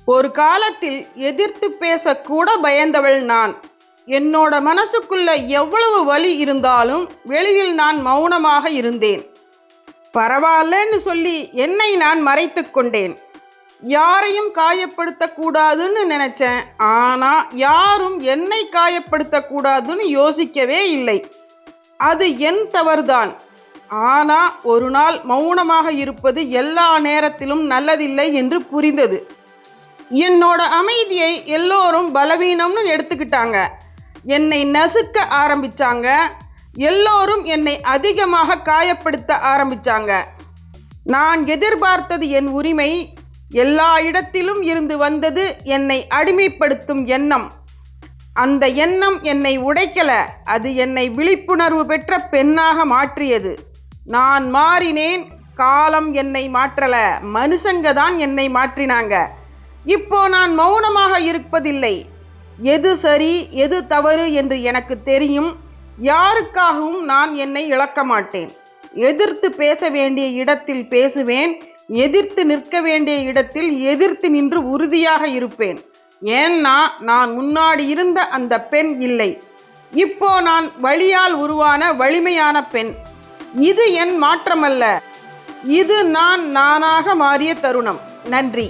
ஒரு காலத்தில் எதிர்த்து பேசக்கூட பயந்தவள் நான். என்னோட மனசுக்குள்ள எவ்வளவு வலி இருந்தாலும் வெளியில் நான் மௌனமாக இருந்தேன். பரவாயில்லன்னு சொல்லி என்னை நான் மறைத்து கொண்டேன். யாரையும் காயப்படுத்தக்கூடாதுன்னு நினைச்சேன். ஆனா யாரும் என்னை காயப்படுத்தக்கூடாதுன்னு யோசிக்கவே இல்லை. அது என் தவறுதான். ஆனா ஒரு நாள் மௌனமாக இருப்பது எல்லா நேரத்திலும் நல்லதில்லை என்று புரிந்தது. என்னோட அமைதியை எல்லோரும் பலவீனம்னு எடுத்துக்கிட்டாங்க. என்னை நசுக்க ஆரம்பிச்சாங்க. எல்லோரும் என்னை அதிகமாக காயப்படுத்த ஆரம்பிச்சாங்க. நான் எதிர்பார்த்தது என் உரிமை. எல்லா இடத்திலும் இருந்து வந்தது என்னை அடிமைப்படுத்தும் எண்ணம். அந்த எண்ணம் என்னை உடைக்கல, அது என்னை விழிப்புணர்வு பெற்ற பெண்ணாக மாற்றியது. நான் மாறினேன். காலம் என்னை மாற்றல, மனுஷங்க தான் என்னை மாற்றினாங்க. இப்போ நான் மௌனமாக இருப்பதில்லை. எது சரி எது தவறு என்று எனக்கு தெரியும். யாருக்காகவும் நான் என்னை இழக்க மாட்டேன். எதிர்த்து பேச வேண்டிய இடத்தில் பேசுவேன். எதிர்த்து நிற்க வேண்டிய இடத்தில் எதிர்த்து நின்று உறுதியாக இருப்பேன். ஏன்னா நான் முன்னாடி இருந்த அந்த பெண் இல்லை. இப்போ நான் வலியால் உருவான வலிமையான பெண். இது என் மாற்றமல்ல, இது நான் நானாக மாறிய தருணம். நன்றி.